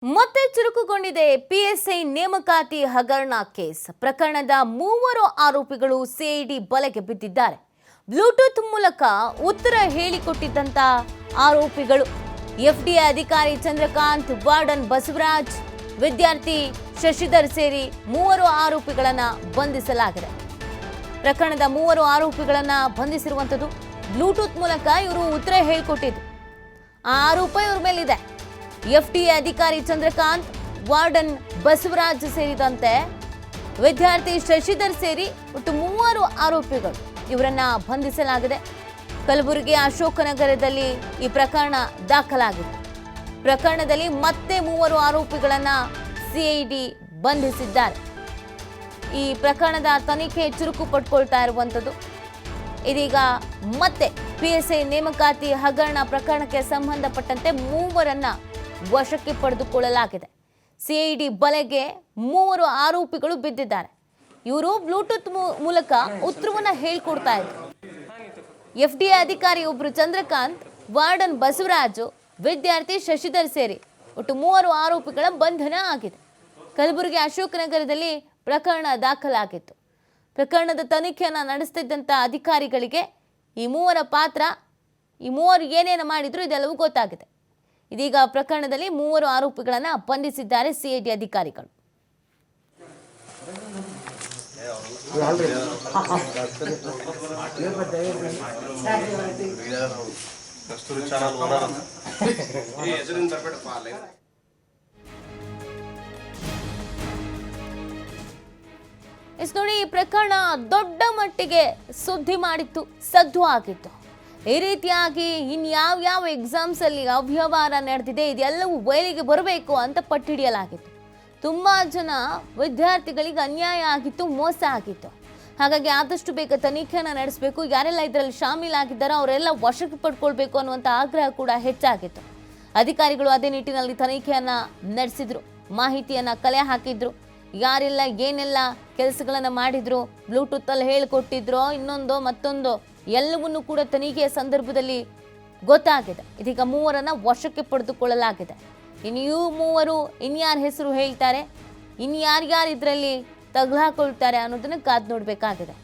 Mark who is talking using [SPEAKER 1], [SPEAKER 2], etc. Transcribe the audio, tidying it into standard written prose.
[SPEAKER 1] ಮತ್ತೆ ಚುರುಕುಗೊಂಡಿದೆ ಪಿಎಸ್ಐ ನೇಮಕಾತಿ ಹಗರಣ ಕೇಸ್. ಪ್ರಕರಣದ ಮೂವರು ಆರೋಪಿಗಳು ಸಿಐಡಿ ಬಲೆಗೆ ಬಿದ್ದಿದ್ದಾರೆ. ಬ್ಲೂಟೂತ್ ಮೂಲಕ ಉತ್ತರ ಹೇಳಿಕೊಟ್ಟಿದ್ದಂತ ಆರೋಪಿಗಳು ಎಫ್ಡಿಎ ಅಧಿಕಾರಿ ಚಂದ್ರಕಾಂತ್, ವಾರ್ಡನ್ ಬಸವರಾಜ್, ವಿದ್ಯಾರ್ಥಿ ಶಶಿಧರ್ ಸೇರಿ ಮೂವರು ಆರೋಪಿಗಳನ್ನ ಬಂಧಿಸಲಾಗಿದೆ. ಪ್ರಕರಣದ ಮೂವರು ಆರೋಪಿಗಳನ್ನ ಬಂಧಿಸಿರುವಂತದ್ದು ಬ್ಲೂಟೂತ್ ಮೂಲಕ ಇವರು ಉತ್ತರ ಹೇಳಿಕೊಟ್ಟಿದ್ದು. ಆ ಆರೋಪ ಇವರ ಮೇಲಿದೆ. ಎಫ್ಡಿಎ ಅಧಿಕಾರಿ ಚಂದ್ರಕಾಂತ್, ವಾರ್ಡನ್ ಬಸವರಾಜ್ ಸೇರಿದಂತೆ ವಿದ್ಯಾರ್ಥಿ ಶಶಿಧರ್ ಸೇರಿ ಒಟ್ಟು ಮೂವರು ಆರೋಪಿಗಳು ಇವರನ್ನ ಬಂಧಿಸಲಾಗಿದೆ. ಕಲಬುರಗಿ ಅಶೋಕನಗರದಲ್ಲಿ ಈ ಪ್ರಕರಣ ದಾಖಲಾಗಿದೆ. ಪ್ರಕರಣದಲ್ಲಿ ಮತ್ತೆ ಮೂವರು ಆರೋಪಿಗಳನ್ನ ಸಿಐಡಿ ಬಂಧಿಸಿದ್ದಾರೆ. ಈ ಪ್ರಕರಣದ ತನಿಖೆ ಚುರುಕು ಪಡ್ಕೊಳ್ತಾ ಇರುವಂಥದ್ದು. ಇದೀಗ ಮತ್ತೆ ಪಿಎಸ್ಐ ನೇಮಕಾತಿ ಹಗರಣ ಪ್ರಕರಣಕ್ಕೆ ಸಂಬಂಧಪಟ್ಟಂತೆ ಮೂವರನ್ನ ವಶಕ್ಕೆ ಪಡೆದುಕೊಳ್ಳಲಾಗಿದೆ. ಸಿಐಡಿ ಬಲೆಗೆ ಮೂವರು ಆರೋಪಿಗಳು ಬಿದ್ದಿದ್ದಾರೆ. ಇವರು ಬ್ಲೂಟೂತ್ ಮೂಲಕ ಉತ್ತರವನ್ನ ಹೇಳ್ಕೊಡ್ತಾ ಇದ್ರು. ಎಫ್ಡಿಎ ಅಧಿಕಾರಿ ಒಬ್ರು ಚಂದ್ರಕಾಂತ್, ವಾರ್ಡನ್ ಬಸವರಾಜು, ವಿದ್ಯಾರ್ಥಿ ಶಶಿಧರ್ ಸೇರಿ ಒಟ್ಟು ಮೂವರು ಆರೋಪಿಗಳ ಬಂಧನ ಆಗಿದೆ. ಕಲಬುರಗಿ ಅಶೋಕನಗರದಲ್ಲಿ ಪ್ರಕರಣ ದಾಖಲಾಗಿತ್ತು. ಪ್ರಕರಣದ ತನಿಖೆಯನ್ನು ನಡೆಸುತ್ತಿದ್ದಂಥ ಅಧಿಕಾರಿಗಳಿಗೆ ಈ ಮೂವರ ಪಾತ್ರ, ಈ ಮೂವರು ಏನೇನು ಮಾಡಿದ್ರು ಇದೆಲ್ಲವೂ ಗೊತ್ತಾಗಿದೆ. ಇದೀಗ ಪ್ರಕರಣದಲ್ಲಿ ಮೂವರು ಆರೋಪಿಗಳನ್ನು ಬಂಧಿಸಿದ್ದಾರೆ ಸಿಐಡಿ ಅಧಿಕಾರಿಗಳು. ನೋಡಿ, ಈ ಪ್ರಕರಣ ದೊಡ್ಡ ಮಟ್ಟಿಗೆ ಸುದ್ದಿ ಮಾಡಿತ್ತು, ಸದ್ದು ಆಗಿತ್ತು. ಈ ರೀತಿಯಾಗಿ ಇನ್ಯಾವ್ಯಾವ ಎಕ್ಸಾಮ್ಸ್ ಅಲ್ಲಿ ಅವ್ಯವಹಾರ ನಡೆದಿದೆ ಇದೆಲ್ಲವೂ ಬಯಲಿಗೆ ಬರಬೇಕು ಅಂತ ಪಟ್ಟಿಡಿಯಲಾಗಿತ್ತು. ತುಂಬಾ ಜನ ವಿದ್ಯಾರ್ಥಿಗಳಿಗೆ ಅನ್ಯಾಯ ಆಗಿತ್ತು, ಮೋಸ ಆಗಿತ್ತು. ಹಾಗಾಗಿ ಆದಷ್ಟು ಬೇಗ ತನಿಖೆಯನ್ನು ನಡೆಸಬೇಕು, ಯಾರೆಲ್ಲ ಇದರಲ್ಲಿ ಶಾಮೀಲಾಗಿದ್ದಾರೋ ಅವರೆಲ್ಲ ವಶಕ್ಕೆ ಪಡ್ಕೊಳ್ಬೇಕು ಅನ್ನುವಂಥ ಆಗ್ರಹ ಕೂಡ ಹೆಚ್ಚಾಗಿತ್ತು. ಅಧಿಕಾರಿಗಳು ಅದೇ ನಿಟ್ಟಿನಲ್ಲಿ ತನಿಖೆಯನ್ನ ನಡೆಸಿದ್ರು, ಮಾಹಿತಿಯನ್ನ ಕಲೆ ಹಾಕಿದ್ರು. ಯಾರೆಲ್ಲ ಏನೆಲ್ಲ ಕೆಲಸಗಳನ್ನ ಮಾಡಿದ್ರು, ಬ್ಲೂಟೂತ್ ಅಲ್ಲಿ ಹೇಳಿಕೊಟ್ಟಿದ್ರು, ಇನ್ನೊಂದು ಮತ್ತೊಂದು ಎಲ್ಲವನ್ನೂ ಕೂಡ ತನಿಖೆಯ ಸಂದರ್ಭದಲ್ಲಿ ಗೊತ್ತಾಗಿದೆ. ಇದೀಗ ಮೂವರನ್ನ ವಶಕ್ಕೆ ಪಡೆದುಕೊಳ್ಳಲಾಗಿದೆ. ಇನ್ನು ಇವು ಮೂವರು ಇನ್ಯಾರ ಹೆಸರು ಹೇಳ್ತಾರೆ, ಇನ್ಯಾರ್ಯಾರು ಇದರಲ್ಲಿ ತಗಲಾಕೊಳ್ತಾರೆ ಅನ್ನೋದನ್ನ ಕಾದು ನೋಡಬೇಕಾಗಿದೆ.